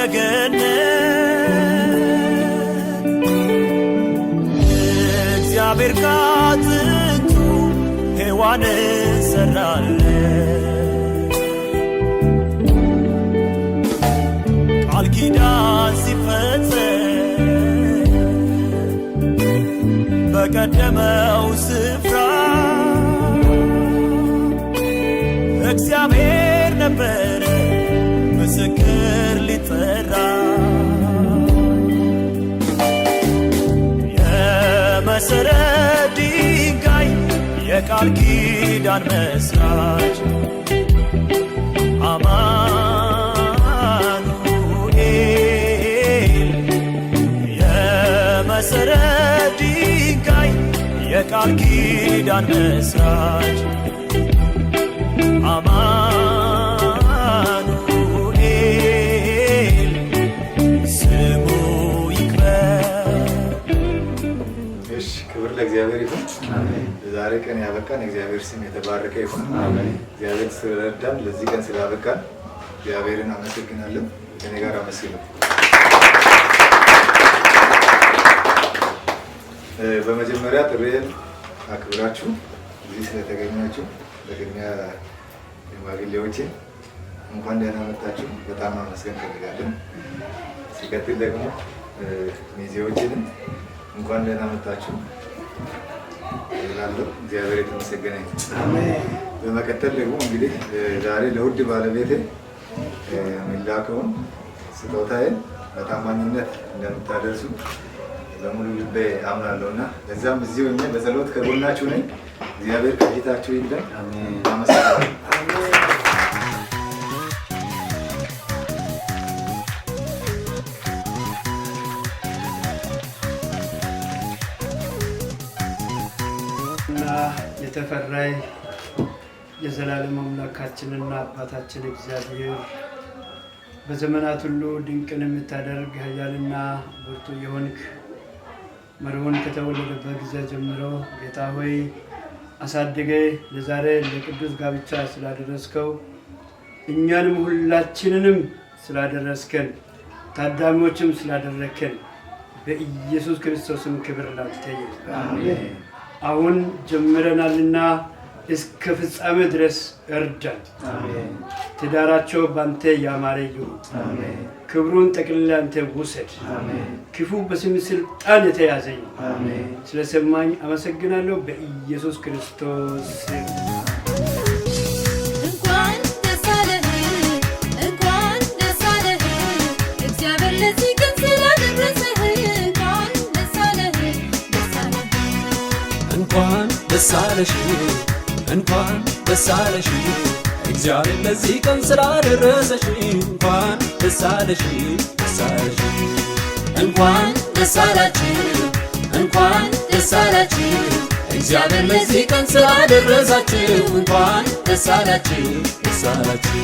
በገነት እግዚአብሔር ካጥንቱ ሔዋን ሰራለ ቃል ኪዳን ሲፈጸም በቀደመው ስፍራ እግዚአብሔር ነበረ ምስክር ሊጠራ የመሰረት ድንጋይ የቃል ኪዳን መስራች አማኑኤል የመሰረት ድንጋይ የቃል ኪዳን መስራች አማኑኤል ስሙ ይክበር። እሺ ክብር ለእግዚአብሔር ይሁን። አሜን። ዛሬ ቀን ያበቃን እግዚአብሔር ስም የተባረከ ይሁን። አሜን። እግዚአብሔር ስለረዳን ለዚህ ቀን ስላበቃን እግዚአብሔርን አመሰግናለሁ። ከኔ ጋር አመስግኑ። በመጀመሪያ ጥሪዬን አክብራችሁ እዚህ ስለተገኛችሁ በቅድሚያ ሽማግሌዎቼ እንኳን ደህና መጣችሁ በጣም ማመስገን ፈልጋለሁ። ሲቀጥል ደግሞ ሚዜዎችንም እንኳን ደህና መጣችሁ እላለሁ። እግዚአብሔር የተመሰገነ ይሁን። አሜን። በመቀጠል ደግሞ እንግዲህ ዛሬ ለውድ ባለቤቴ የሚላከውን ስጦታዬን በታማኝነት እንደምታደርሱ በሙሉ ልቤ አምናለሁና ለዛም እዚህ ሆኜ በጸሎት ከጎናችሁ ነኝ። እግዚአብሔር ከፊታችሁ ይግደል። አሜን። አመሰግናለሁ። የተፈራይ የዘላለም አምላካችንና አባታችን እግዚአብሔር በዘመናት ሁሉ ድንቅን የምታደርግ ኃያልና ብርቱ የሆንክ መርሆን ከተወለደበት ጊዜ ጀምሮ ጌታ ሆይ አሳድገ ለዛሬ ለቅዱስ ጋብቻ ስላደረስከው እኛንም ሁላችንንም ስላደረስከን ታዳሚዎችም ስላደረከን በኢየሱስ ክርስቶስም ክብር ላንተ ይሁን። አሜን። አሁን ጀምረናልና እስከ ፍጻሜ ድረስ እርዳን። አሜን። ትዳራቸው ባንተ ያማረ ይሁን። አሜን። ክብሩን ጠቅልላ አንተ ውሰድ። አሜን። ክፉ በስም ስልጣን የተያዘ ይሁን። አሜን። ስለሰማኝ አመሰግናለሁ በኢየሱስ ክርስቶስ ስም። እንኳን ደስ አለህ እንኳን ደስ አለህ እግዚአብሔር ለዚህ ቀን ስላደረሰህ እንኳን ደስ አለህ ደስ አለህ እንኳን ደስ አለሽ እንኳን ደስ አለሽ እግዚአብሔር ለዚህ ቀን ስላደረሰሽ እንኳን ደስ አለሽ ደስ አለሽ እንኳን ደስ አላችሁ እንኳን ደስ አላችሁ እግዚአብሔር ለዚህ ቀን ስላደረሳችሁ እንኳን ደስ አላችሁ ደስ አላችሁ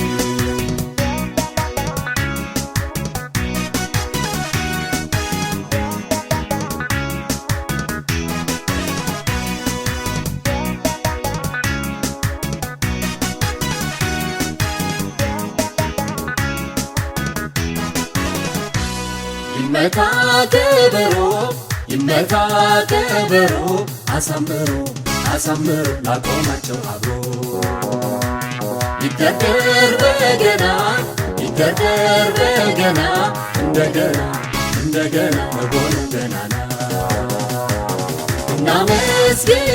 ይመታ ከበሮ አሳምሮ ላቆማቸው አብሮ ይደርደር በገና እንደገና በጎን ገናና እናመስግን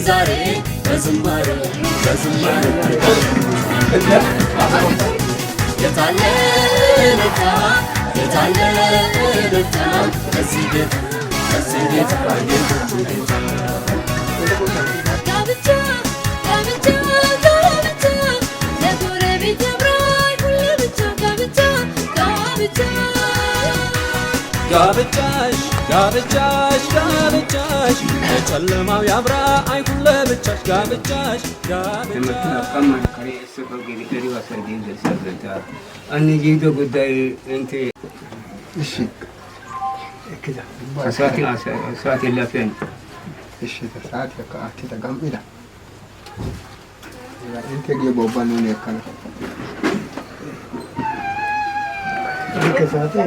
ዛሬ በዝማሬ የታለ እልልታ ከዚህ ጌታ የጌቶቹ ጌታ ጋብቻ ለጎረቤት ያምራል ሁሌ ብቻ ጋብቻሽ በጨለማው ያብራ አይሁን ለብቻሽ ጋብቻሽ أني جيدو قداي أنت እሺ كذا ساعتي اللي فين እሺ ተሳት ያካቲ ተጋምቢላ እንተ ጌ ቦባኑን ያካና كساته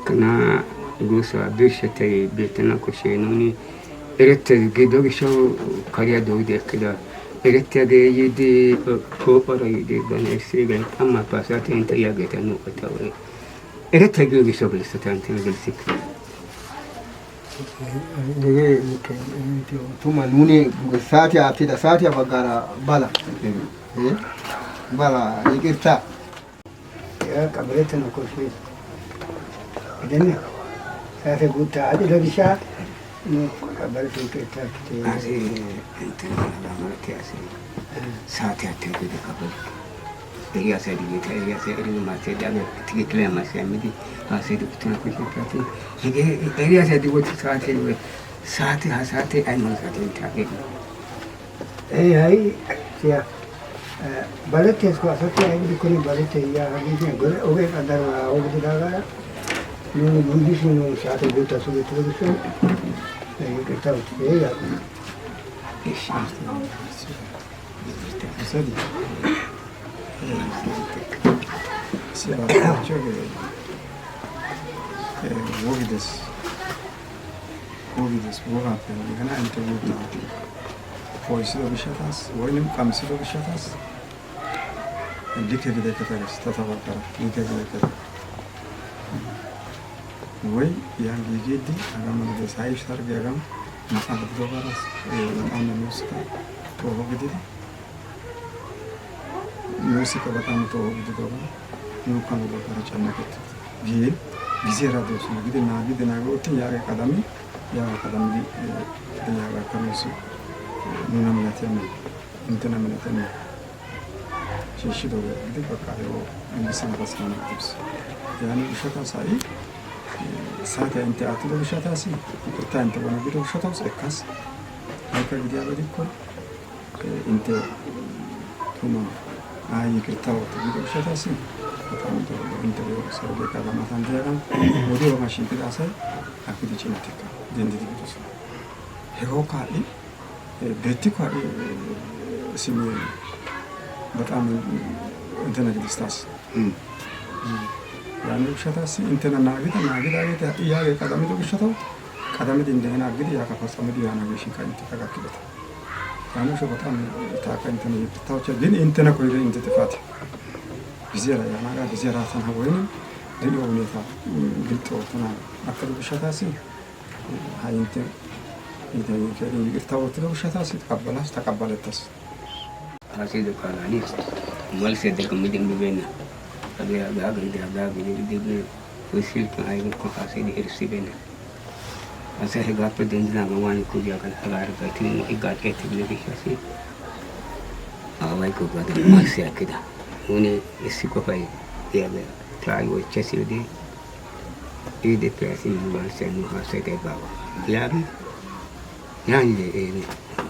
kana gusa bisha tai betana ko shenuni erette gido show kariya do de kida erette ge yidi ko para yidi ban esigen amma pasate inta yageta no atawe erette ge show bilsa tanti bilsik ne tuma nuni sati atida sati bagara bala bala ikirta يا قبرتنا كل شيء إذن هذا قلت عادي لو بشاء قبرت كتاب asi انت لا مرتي asi ساعتي اتجد قبل هي سيدي هي سيدي ما تدعي تيجي كلام ما سيمدي سيدي كتنا كل شيء هي سيدي وقت ساعتي ساعتي أي من ساعتي انت هاي يا بلد تسكو أسكت هاي بيكوني بلد يا هذي نقول أوكي قدر أوكي تداغا نو بوديش نو ساعتي بيتا سوي تلوشون هاي كتاب يا ايش سدي سيا شوفي وجدس وقعت يعني هنا أنت وقعت فويسي لو بشتاس وينم قمسي لو بشتاس ديك كده كتاس تتوقع ديك كده وي يعني جدي أنا من السايش ترجع أنا ما أقدر دوبارس أنا موسيقى توه بدي موسيقى بتاعنا توه بدي دوبارا نوكان دوبارا جانا كده جيل جزيرة دوسنا جدي ناقي دي ناقي وتي يا كلامي دي يا كلامي نونا مناتنا انتنا مناتنا شيء ده بدي بقى يو إنسان بس ما نكتبس يعني بشكل صحيح ساعة أنت أعتبر بشكل صحيح كنت أنت وانا بدو بشكل صحيح كاس هيك بدي أبدي كل أنت ثم كرتاو تبدو بشكل صحيح فتعمل أنت بسرعة كذا مثلا تيجان ودي وماشي كذا صحيح أكيد تجيناتك دين دي بدو صحيح هو كاري ቤቲኳ ስሚ በጣም እንተና ግስታስ ያኔ ብሻታስ እንተና ናግታ ያ ቀዳሚቶ ብሻታው ቀዳሚት እንደገና አግዲ ያ ከፈጸመ ዲያና ገሽ ካንተ ተካክለት ያኔ ሾ በጣም ታካ እንተና ይታውቻ ግን እንተና ኮይደ እንተ ተፋት ቢዘራ ያናጋ ቢዘራ ተና ወይንም ዲዮ ሁኔታ ግልጦ ተና አከለ ብሻታስ ሃይንተ ይቅርታው ትለው ሸታስ ተቀበላስ ተቀበለተስ አሲዶ ካላኒ መልስ የደከም ምድምበና አገያ ጋግሪ ጋግሪ ዲግ ወሲል ከአይን ኮፋሲዲ እርሲበና አሰህ ጋፕ ደንዝና ማዋን ኩዲያ ካን ሀጋር ባቲ ይጋጨት ብለሽ አዋይ ኮጋደ ማክስ ያከዳ ሁኔ እሲ ኮፋይ ያለ ትራይ ወቸስ ይዲ ኢዲ ፕላሲ ማርሰ ነው ሀሰደ ባባ ያቢ يعني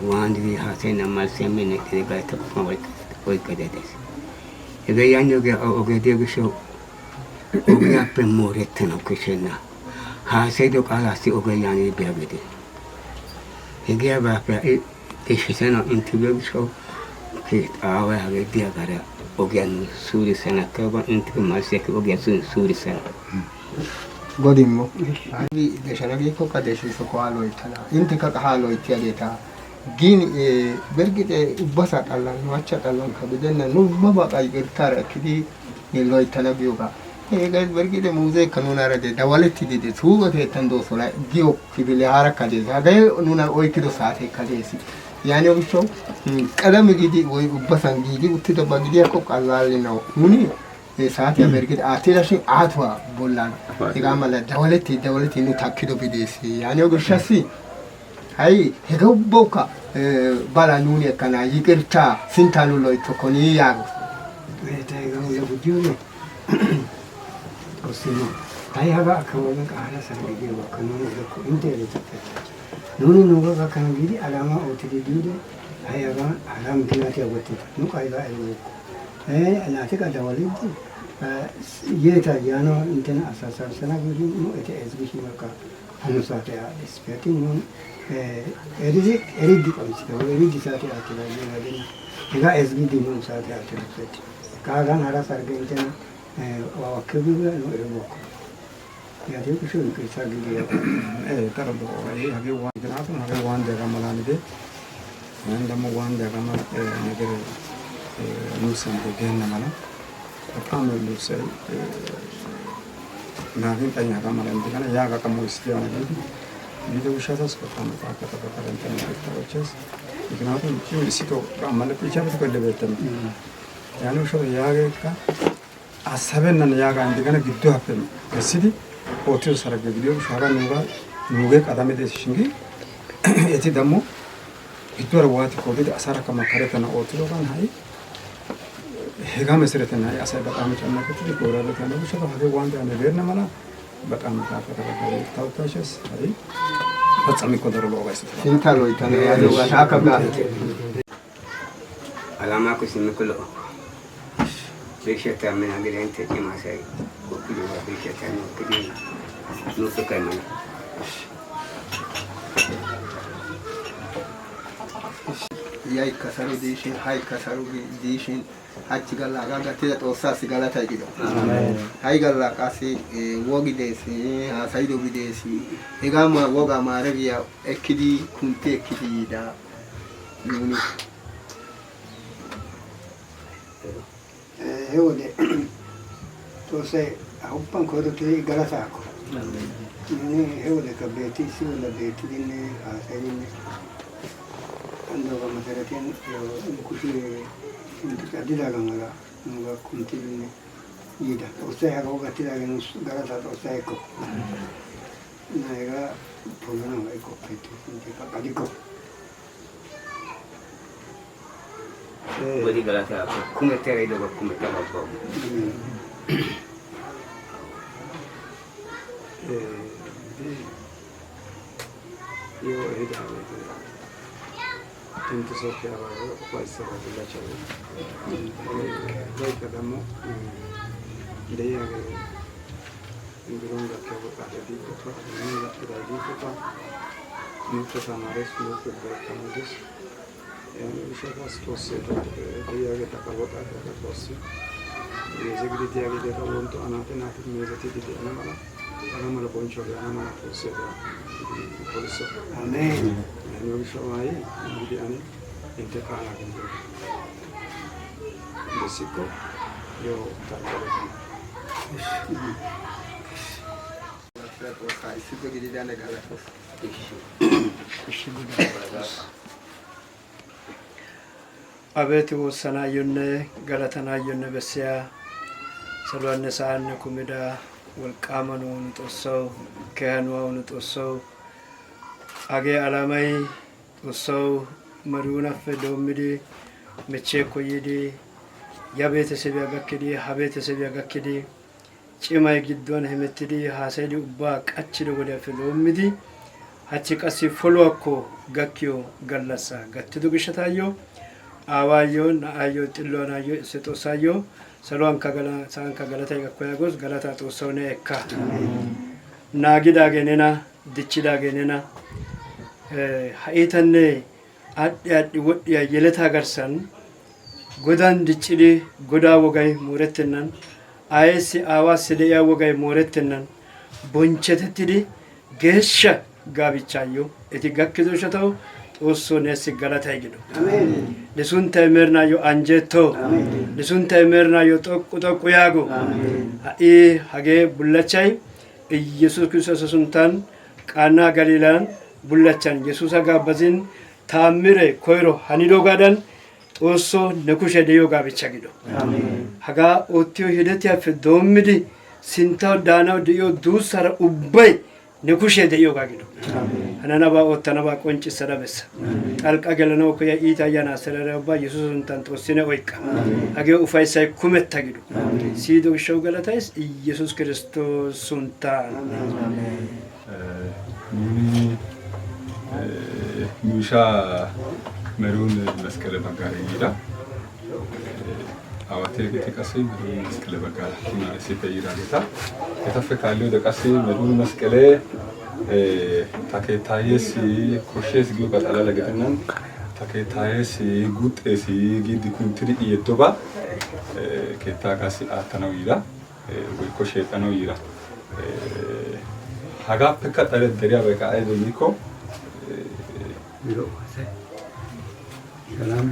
وعندي هاتين أمال سيمين إذا قاعد تقفون ويكدتس إذا يعني أوجد يشوف أوجد بمورتنا وكشنا هاسيدك على سي أوجد يعني بيعبدي يجي بقى إيش سنة أنت بيشوف كيت أوه هذا ديا كذا أوجد سوري سنة كذا أنت ما سيك أوجد سوري سنة godimmo abi deshanagi ko kadeshi so ko alo itala inte ka halo itiyadeta gin bergite ubasa tallan wacha tallan ka bidenna no baba ka irtara kidi yelo itala bioga ega bergite muze kanuna rade dawaleti de suga te tando sola dio kibile haraka de ade nuna oikido saate kadesi yani obisho qalam gidi oy ubasan gidi uttida bagidi ko qalali no muni ሰዓት ያበርግድ አቴላሽ አትዋ ቦላን ይጋማለ ደወለቲ ነው ታክዶ ቢዴስ ያኔው ግሻሲ አይ ሄገቦካ ባላኑን የከና ይቅርታ ስንታኑ ላይ ተኮኒ ያጉ ተገው የቡዲው ኦሲኖ አይ ሀጋ ከወለ ቃላ ሰንገዲ ወከኑ ለኩ እንደ ለተፈታ ኑኑ ኑጋ ከከን ቢዲ አላማ ኦትዲ ዲደ አይ ሀጋ አላም ዲናት ያወጥታ ኑ ቃይላ አይወ እናቴ ጋር ደወለች Yeta yano intena asasar sana guji no ete ezgishi maka anusate ya espeti no eridi konsi o eridi sate atila yena deni ega ezgidi no sate atila seti kagan hara sarge intena wa kebiga no ereboko ya de kusho ni kisagi ya tarado hage wan granatu hage wan de gamalani de nandamo wan de gamal negere nusan de genna mala በጣም ልብሰይ ናግን ጠኛ ካማላ እንደገና ያ ካከሙ እስቲያና ግን ሊደውሻታስ በጣም ተከታተለ እንትን አይታወችስ ምክንያቱም ሲቶ ካማላ ብቻ በተከለበተም ያኑ ሾ ያገካ አሰበነን ያጋ እንደገና ግዱ አፈም ከሲዲ ኦቲዮ ሰረገ ቪዲዮ ሻጋ ኑጋ ቀዳሜ ደስሽንጊ እቲ ደሞ ግዱ ረዋት ኮዲድ አሳራ ከመከረተና ኦቲዮ ጋር ሃይ ሄጋ መሰረተና ያሳይ በጣም ጨነቀት ጎራበት ያለው ሸታ ሀገ ዋንዳ ነገር ነማላ በጣም ታፈተበለ ታውታሽስ አይ ፈጻሚ ኮደሩ ለዋይስ ሲንታሎ ይታለ ያለው አካባ አላማ ኩሲምኩሎ በሽታ ምን አገር አንተ ጀማሳይ ኮኩሉ በሽታ ነው ከዲ ነው ተከመነ ያይ ከሰሩ ዲሽን ሃይ ከሰሩ ዲሽን hachi galla aga te tossa sigala ta gido hay galla qasi wogi desi ha saido bidesi egama woga marabiya ekidi kunte ekidi da yuni hewde to se hoppan ko to te gala sa ko ni hewde ka beti si wala beti dinne ha saidinne ando ga masaraten yo kushi Intika dilaga maga nuga kuntilne ida osaya roga tilaga nus garata osaya ko naega pulana mai ko petu intika kadiko bodi garata come tere do come tava bo yo ida Tinto so che avevo questa cosa da c'è. Poi cadamo lei aveva un grande che avevo fatto di tutto, non la da di tutto. Non so se amare su che becchiamo adesso. E mi diceva sposse lei aveva taccato da sposse. E eseguiti avete da molto anate mese di anamala. Anamala poncho anamala fosse da poliso. Amen. Non so mai, quindi anni integrale quindi. Besico io tardo. አቤት ወሰናዩነ ገለተናዩነ በሲያ ሰሎነ ሳነ ኩምዳ ወልቃመኑን ጦሰው ከያኑን ጦሰው አገ አላማይ ጦሰው መሪውን አፈዶምዲ መቼ ኮይዲ ያቤተሰብ ያጋከዲ ሀቤተሰብ ያጋከዲ ጭማይ ግዶን ህመትዲ ሀሰዲ ኡባ ቀችደ ወደ ፈዶምዲ ሀቺ ቀሲ ፎሎኮ ጋኪዮ ገለሳ ገትዱ ግሽታዮ አዋዮ ናአዮ ጥሎናዮ ሰጦሳዮ ሰሎን ከገላ ሳን ከገለታ ይከያጎስ ገለታ ጦሰውነ እካ ናጊዳ ገነና ድችዳ ገነና ሀይተነ አዲ ወዲያ የለታ ገርሰን ጎዳን ድችዲ ጎዳ ወጋይ ሞረተናን አይሲ አዋስ ደያ ወጋይ ሞረተናን ቦንቸተትዲ ገሻ ጋቢቻዮ እቲ ጋክዞ ሸታው ጦሶ ነስ ገለታ ይግዶ አሜን ለሱን ተመርናዮ አንጀቶ አሜን ለሱን ተመርናዮ ጦቁ ያጎ አሜን አይ ሀገ ቡላቻይ ኢየሱስ ክርስቶስ ሱንታን ቃና ገሊላን ቡላቻን ኢየሱስ ጋበዝን ታምረ ኮይሮ ሃኒዶ ጋዳን ጦሶ ነኩሸ ደዮ ጋብቻ ግዶ አሜን ሀጋ ኦቲዮ ሂደት ያፈ ዶምዲ ሲንታው ዳናው ደዮ ዱሰረ ኡባይ ነኩሸ ደዮ ጋግዶ አሜን አናናባ ኦተናባ ቆንጭ ሰዳበስ ጣልቃ ገለነው ከያ ኢታያና ሰረረባ ኢየሱስን ታንጦስነ ወይካ አገ ኡፋይሳይ ኩመት ታግዶ ሲዶ ሸው ገለታይስ ኢየሱስ ክርስቶስ ሱንታ አሜን ኑሻ መሩን መስከረ ባጋሪ ይዳ awatee gati qasii meduun masqalee baggaara malee si fayyada gata etaffe kaallee de qasii meduun masqalee takeetaayesi koshees giyo qaxalala gatannan takeetaayesi guuxeesi gidi kuntiri iyettoba keettaa qasii aattanaw yira way kosheexanaw yira hagappe qaxale deriya beqa ayde yiko ሰላም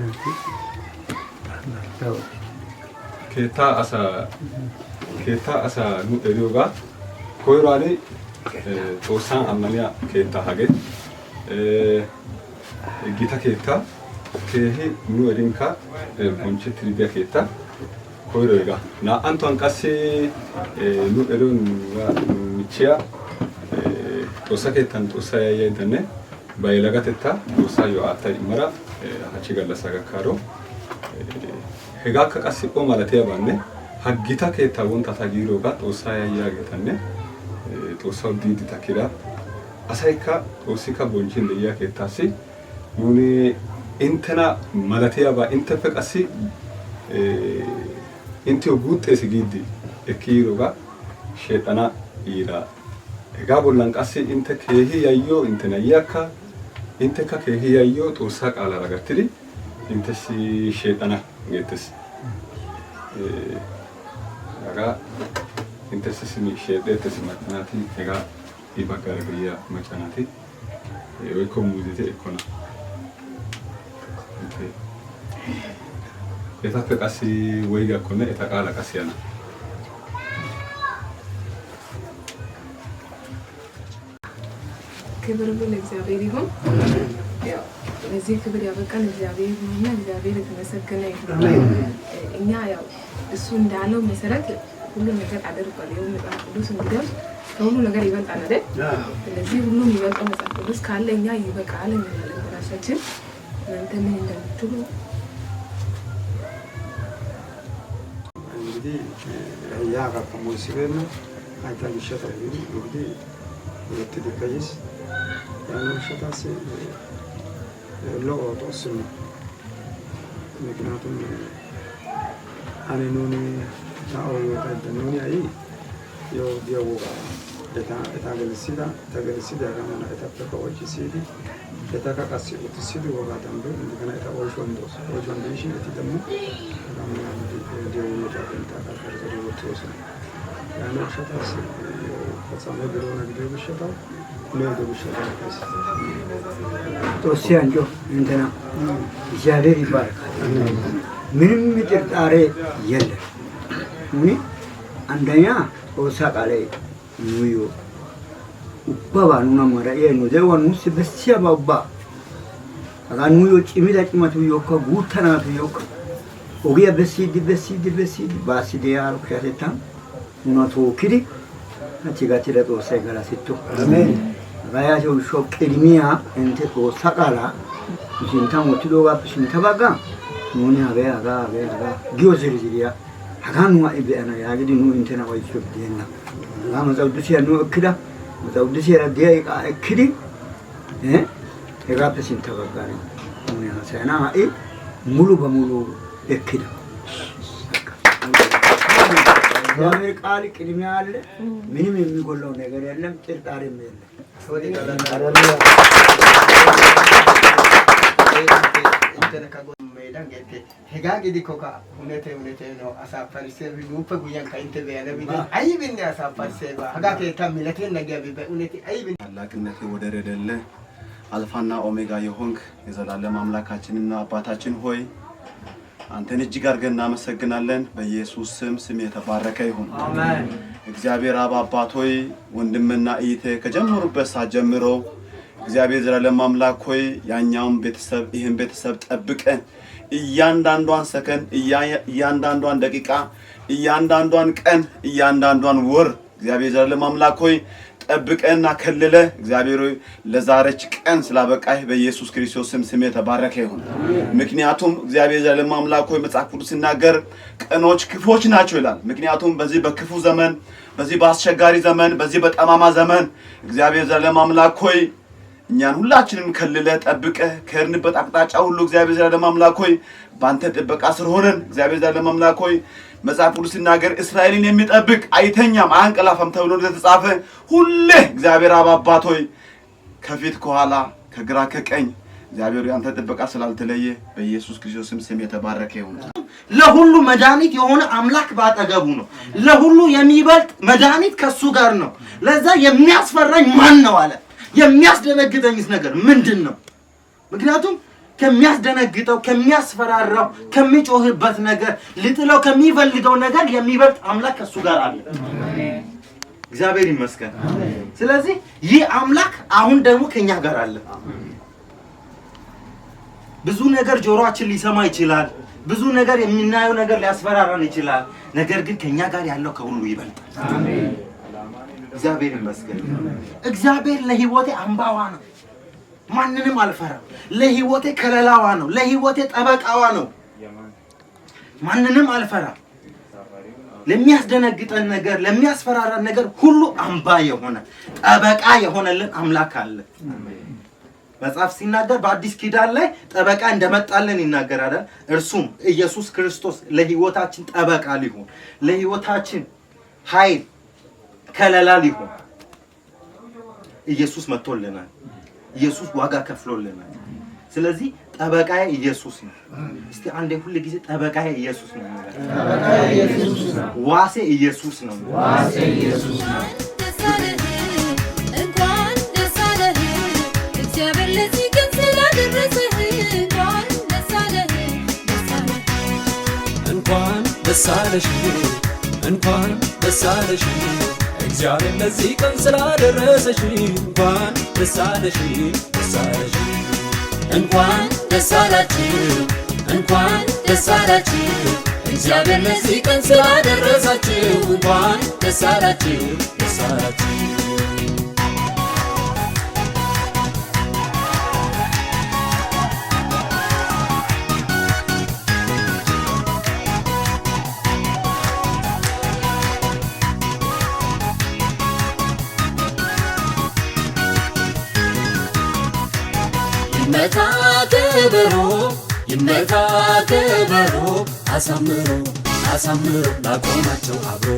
ነው keettaa asa nu eriyoogaa koyroani xoossan ammaniya keettaa hage gita keettaa keehi nu erinkka bonchettidi biya keettaa koyroyga naa"anttuwan qassi nu eriyon michchiya xoossa keettan xoossa yayyaydanne ba yelagatettaa xoossaayyo aatta immara hachchi gallassa gakkaaro hegaakka qassi o malatiyabaanne haggita keettaa wonttata giiroogaa xoossaa yayyaageetanne xoossawu diidi takkida asaykka xoossikka bonchchin de'iya keettaassi nuuni inttena malatiyabaa intteppe qassi inttiyo guuxxeesi giiddi ekki yiiroogaa sheedhana yiira hegaa bollan qassi intte keehi yayyoo inte nayyiyakka intekka keehi yayyoo xoossaa qaalaara gattidi intessi sheedhana geettes hagaa intessi simi sheedheettesi macca naati hegaa i baggaara de'iya macca naati woykko muuzete ekkona etappe qassi woygakkonne eta qaala qassi yana ክብር ሁሉ ለእግዚአብሔር ይሁን። ያው ለዚህ ክብር ያበቃን እግዚአብሔር ነውና እግዚአብሔር የተመሰገነ ይሁን። እኛ ያው እሱ እንዳለው መሰረት ሁሉ ነገር አድርጓል። ይኸው መጽሐፍ ቅዱስ እንግዲህ ከሁሉ ነገር ይበልጣል አይደል? ስለዚህ ሁሉም ይበልጣል። መጽሐፍ ቅዱስ ካለ እኛ ይበቃል እንላለን በራሳችን። እናንተ ምን እንደምትሉ እንግዲህ ያ ካከሙ ሲበና አይታልሸታ እንግዲህ ሁለት ዲካይስ ያንን ሸታስ ለኦቶስ ምክንያቱም አኔኑን ታው ወጣደኑን ያይ ዮ ዲያውጋ እታገልሲዳ ተገልሲዳ ጋና እታፈቀዎች ሲዲ እታካካሲ ሲዲ ወጋ ደንብ እንደገና እታወሽወንዶስ ወጆንዴሽ እቲ ደግሞ ጋና ዲያው የታፈን ታካካር ዘሮቶስ ያንን ሸታስ ፈጻመ ብሎና ዲያው ሸታው ጦሲ አንጆ እንትና እግዚአብሔር ይባርካል። ምንም ጥርጣሬ የለም። አንደኛ ጦሳ ቃሌ ኑዮ ኡባባኑ ነመራ የኑ ደወኑስ በሲያ ባባ አጋኑዮ ጭሚዳ ጭማቱ ዮካ ጉተናቱ ዮካ ኦጊያ በሲዲ ባሲዲያ አልኩሻታ ኡናቶ ኪዲ አቺጋቲ ለጦሳ ይገራሲቱ አሜን ባያጆ ሾቅ ቅድሚያ እንተ ጦሳ ቃላ ይንታ ሞትዶጋ ብሽንታ ባጋ ኑኒ አጋ ጊዮዝሪዚያ አጋኑ አይበና ያግዲ ኑ እንተና ወይቾ ዲና ለማዛው ዱሲያ ኑ እክዳ ማዛው ዱሲያ ዲያ እክዲ ኤጋ ብሽንታ ባጋ ኑኒ አሰና ሙሉ በሙሉ እክዳ እግዚአብሔር ቃል ቅድሚያ አለ። ምንም የሚጎለው ነገር የለም። ጥርጣሬም የለም። hegaa gidi koka unete no asafarise bilupe guyan ka inte beene bide ayibin ya asafarise ba haga ke tamilate ነገር ቢበ unete ayibin ታላቅነት ወደር የሌለ አልፋና ኦሜጋ የሆንክ የዘላለም አምላካችንና አባታችን ሆይ አንተን እጅግ አድርገን እናመሰግናለን። በኢየሱስ ስም የተባረከ ይሁን። አሜን። እግዚአብሔር አብ አባት ሆይ ወንድምና እህቴ ከጀመሩበት ሰዓት ጀምሮ እግዚአብሔር ዘላለም አምላክ ሆይ ያኛውን ቤተሰብ ይህን ቤተሰብ ጠብቀን እያንዳንዷን ሰከንድ እያንዳንዷን ደቂቃ እያንዳንዷን ቀን እያንዳንዷን ወር እግዚአብሔር ዘላለም አምላክ ሆይ ጠብቀንና ከልለ እግዚአብሔር ሆይ ለዛሬች ቀን ስላበቃህ በኢየሱስ ክርስቶስ ስም የተባረከ ይሁን። ምክንያቱም እግዚአብሔር ዘላለም አምላክ ሆይ መጽሐፍ ቅዱስ ሲናገር ቀኖች ክፉዎች ናቸው ይላል። ምክንያቱም በዚህ በክፉ ዘመን በዚህ በአስቸጋሪ ዘመን በዚህ በጠማማ ዘመን እግዚአብሔር ዘላለም አምላክ ሆይ እኛን ሁላችንም ከልለህ ጠብቀህ ከርንበት አቅጣጫ ሁሉ እግዚአብሔር ዘላለም አምላክ ሆይ ባንተ ጥበቃ ስር ሆነን እግዚአብሔር ዘላለም አምላክ ሆይ መጽሐፍ ቅዱስ ሲናገር እስራኤልን የሚጠብቅ አይተኛም አያንቀላፋም ተብሎ እንደተጻፈ ሁሌ እግዚአብሔር አባት ሆይ ከፊት ከኋላ ከግራ ከቀኝ እግዚአብሔር ያንተ ጥበቃ ስላልተለየ በኢየሱስ ክርስቶስ ስም የተባረከ ይሁን። ለሁሉ መድኃኒት የሆነ አምላክ ባጠገቡ ነው። ለሁሉ የሚበልጥ መድኃኒት ከሱ ጋር ነው። ለዛ የሚያስፈራኝ ማን ነው አለ። የሚያስደነግጠኝስ ነገር ምንድነው? ምክንያቱም ከሚያስደነግጠው ከሚያስፈራራው ከሚጮህበት ነገር ልጥለው ከሚፈልገው ነገር የሚበልጥ አምላክ ከሱ ጋር አለ። እግዚአብሔር ይመስገን። ስለዚህ ይህ አምላክ አሁን ደግሞ ከኛ ጋር አለ። ብዙ ነገር ጆሮአችን ሊሰማ ይችላል። ብዙ ነገር የምናየው ነገር ሊያስፈራራን ይችላል። ነገር ግን ከኛ ጋር ያለው ከሁሉ ይበልጣል። አሜን። እግዚአብሔር ይመስገን። እግዚአብሔር ለህይወቴ አምባዋ ነው። ማንንም አልፈራም። ለህይወቴ ከለላዋ ነው። ለህይወቴ ጠበቃዋ ነው። ማንንም አልፈራም። ለሚያስደነግጠን ነገር ለሚያስፈራራን ነገር ሁሉ አምባ የሆነ ጠበቃ የሆነልን አምላክ አለ። መጽሐፍ ሲናገር በአዲስ ኪዳን ላይ ጠበቃ እንደመጣልን ይናገራል። እርሱም ኢየሱስ ክርስቶስ ለህይወታችን ጠበቃ ሊሆን ለህይወታችን ኃይል ከለላ ሊሆን ኢየሱስ መጥቶልናል። ኢየሱስ ዋጋ ከፍሎልናል። ስለዚህ ጠበቃዬ ኢየሱስ ነው። እስቲ አንዴ ሁሉ ጊዜ ጠበቃዬ ኢየሱስ ነው። ጠበቃዬ ኢየሱስ ነው። ዋሴ ኢየሱስ ነው። ዋሴ ኢየሱስ ነው። እንኳን ደስ አለሽ እንኳን ደስ አለሽ እግዚአብሔር ለዚህ ቀን ስላደረሰሽ እንኳን ደስ አለሽ ደስ አለሽ እንኳን ደስ አላችሁ እንኳን ደስ አላችሁ እግዚአብሔር ለዚህ ቀን ስላደረሳችሁ እንኳን ደስ አላችሁ ደስ አላችሁ ይመታ ከበሮ አሳምሮ ላቆማቸው አብሮ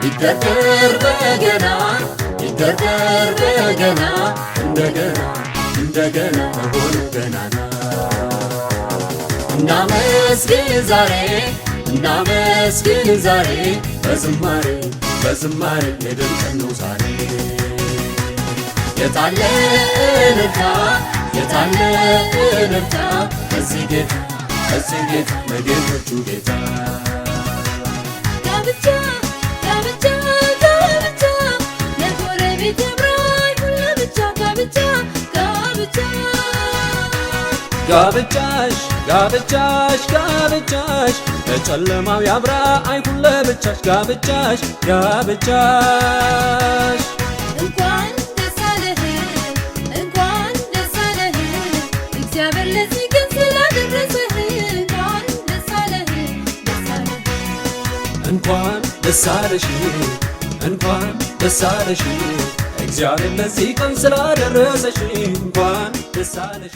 ይደርደር በገና እንደገና ሆኖ ገናና እናመስግን ዛሬ በዝማሬ የድል ቀን ነው ዛሬ የታለ እልልታ ከዚህ ጌታ ለጌቶቹ ጌታ ጋብቻ ለጎረቤት ያምራል ሁለብቻ ጋብቻሽ በጨለማው ያብራ አይሁን ለብቻሽ ጋብቻሽ እንኳን ደስ አለህ እግዚአብሔር ለዚህ ቀን ስላደረሰህ እንኳን ደስ አለህ እንኳን ደስ አለሽ እግዚአብሔር ለዚህ ቀን ስላደረሰሽ እንኳን ደስ አለሽ